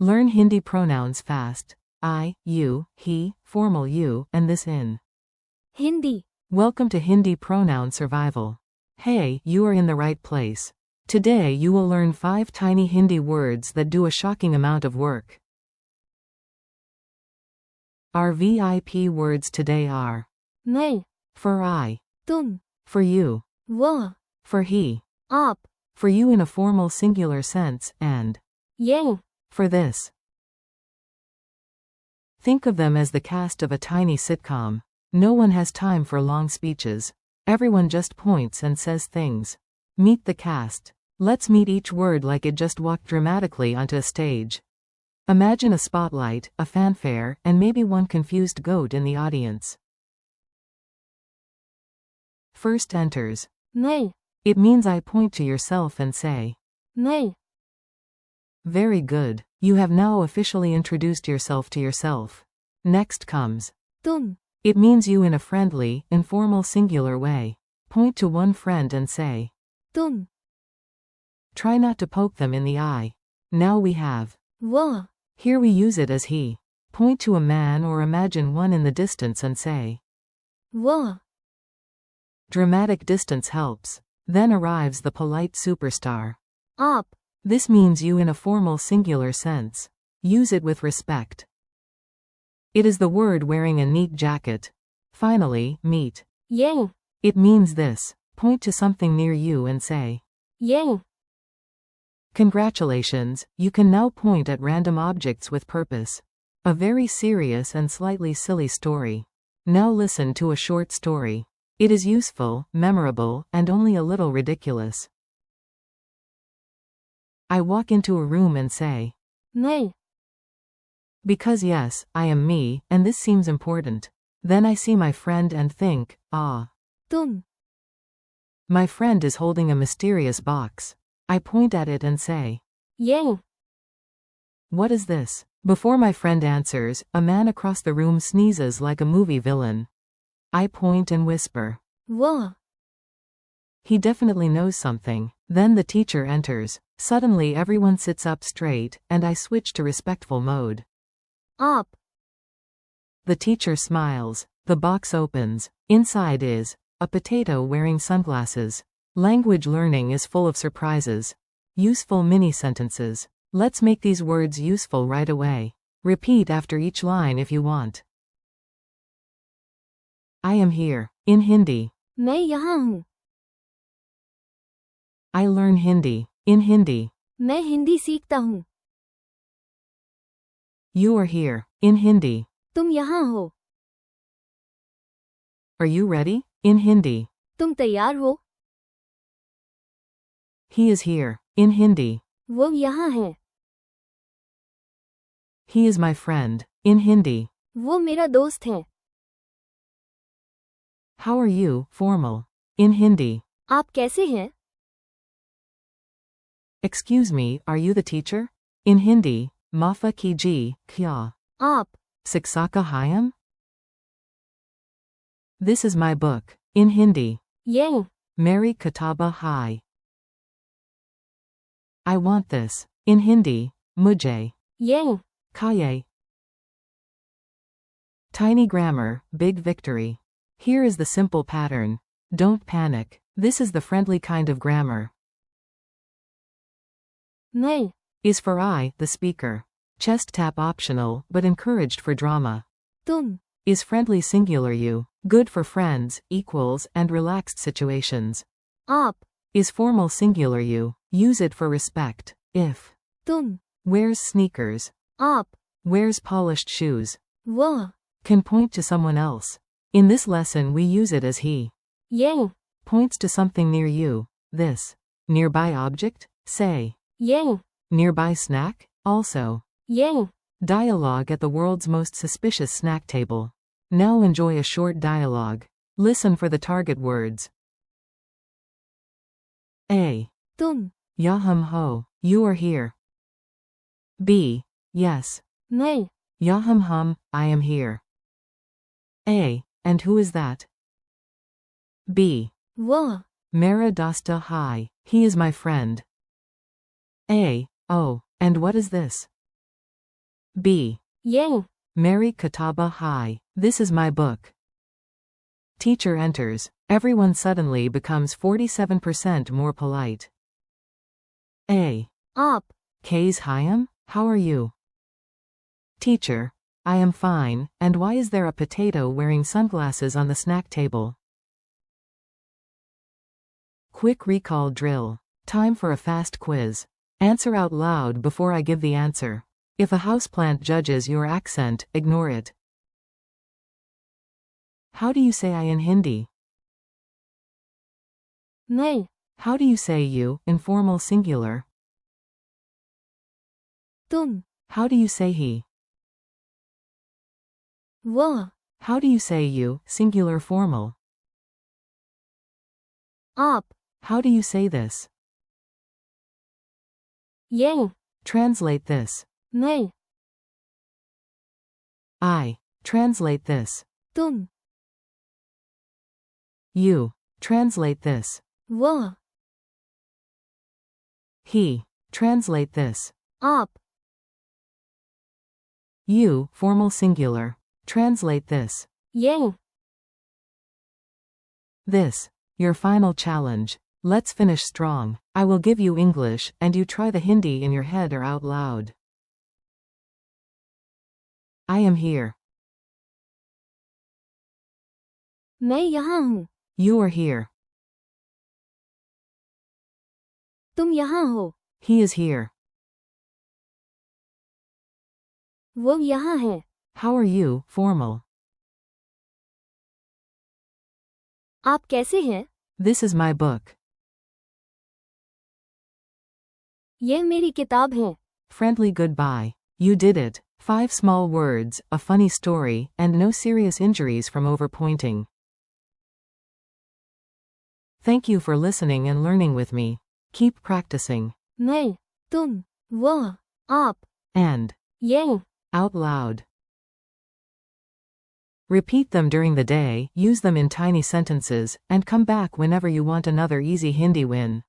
Learn Hindi pronouns fast. I, you, he, formal you, and this in. Hindi. Welcome to Hindi Pronoun Survival. Hey, you are in the right place. Today you will learn 5 tiny Hindi words that do a shocking amount of work. Our VIP words today are मैं, for I, तुम, for you, वह, for he, आप, for you in a formal singular sense, and ये, for this. Think of them as the cast of a tiny sitcom. No one has time for long speeches. Everyone just points and says things. Meet the cast. Let's meet each word like it just walked dramatically onto a stage. Imagine a spotlight, a fanfare, and maybe one confused goat in the audience. First enters. मैं, It means I point to yourself and say, मैं, very good. You have now officially introduced yourself to yourself. Next comes. तुम, It means you in a friendly, informal singular way. Point to one friend and say, तुम, try not to poke them in the eye. Now we have. वह, Here we use it as he. Point to a man or imagine one in the distance and say. वह, Dramatic distance helps. Then arrives the polite superstar. आप, This means you in a formal singular sense. Use it with respect. It is the word wearing a neat jacket. Finally, meet. ये, It means this. Point to something near you and say, ये, congratulations, you can now point at random objects with purpose. A very serious and slightly silly story. Now listen to a short story. It is useful, memorable, and only a little ridiculous. I walk into a room and say, मैं, because yes, I am me, and this seems important. Then I see my friend and think, ah. तुम, My friend is holding a mysterious box. I point at it and say, ये, what is this? Before my friend answers, a man across the room sneezes like a movie villain. I point and whisper, वह, he definitely knows something. Then the teacher enters. Suddenly everyone sits up straight, and I switch to respectful mode. आप, The teacher smiles. The box opens. Inside is a potato wearing sunglasses. Language learning is full of surprises. Useful mini-sentences. Let's make these words useful right away. Repeat after each line if you want. I am here. In Hindi. मैं यहाँ हूँ. I learn Hindi. In Hindi. मैं हिंदी सीखता हूँ. You are here. In Hindi. तुम यहाँ हो. Are you ready? In Hindi. तुम तैयार हो. He is here. In Hindi. वो यहाँ है. He is my friend. In Hindi. वो मेरा दोस्त है. How are you? Formal. In Hindi. आप कैसे हैं? Excuse me, are you the teacher? In Hindi. Maafa kiji, kya? आप, Siksaka hayam? This is my book. In Hindi. ये, Meri Kataba hai. I want this. In Hindi. Mujhe. ये, Kaye. Tiny grammar, big victory. Here is the simple pattern. Don't panic. This is the friendly kind of grammar. मैं, Is for I, the speaker. Chest tap optional, but encouraged for drama. तुम, Is friendly singular you. Good for friends, equals, and relaxed situations. आप, Is formal singular you. Use it for respect. If. तुम, Wears sneakers. आप, Wears polished shoes. वह, Can point to someone else. In this lesson we use it as he. ये, Points to something near you. This. Nearby object? Say. ये, Nearby snack? Also. ये, Dialogue at the world's most suspicious snack table. Now enjoy a short dialogue. Listen for the target words. A. तुम, Yahum ho. You are here. B. Yes. मैं, Yahum hum, I am here. A. And who is that? B. वह, Mera dosta hai. He is my friend. A. Oh, and what is this? B. ये Mary Kataba Hi. This is my book. Teacher enters. Everyone suddenly becomes 47% more polite. A. आप K's Hyam? How are you? Teacher. I am fine, and why is there a potato wearing sunglasses on the snack table? Quick recall drill. Time for a fast quiz. Answer out loud before I give the answer. If a houseplant judges your accent, ignore it. How do you say I in Hindi? मैं How do you say you, informal singular? तुम How do you say he? वह How do you say you, singular formal? आप How do you say this? ये Translate this. मैं I. Translate this. तुम You. Translate this. वह He. Translate this. आप You, formal singular. Translate this. ये This. Your final challenge. Let's finish strong. I will give you English, and you try the Hindi in your head or out loud. I am here. मैं यहाँ हूँ You are here. तुम यहाँ हो He is here. वो यहाँ है How are you, formal? आप कैसे हैं This is my book. ये मेरी किताब है Friendly goodbye. You did it. 5 small words, a funny story, and no serious injuries from overpointing. Thank you for listening and learning with me. Keep practicing. मैं तुम वह आप And. ये Out loud. Repeat them during the day, use them in tiny sentences, and come back whenever you want another easy Hindi win.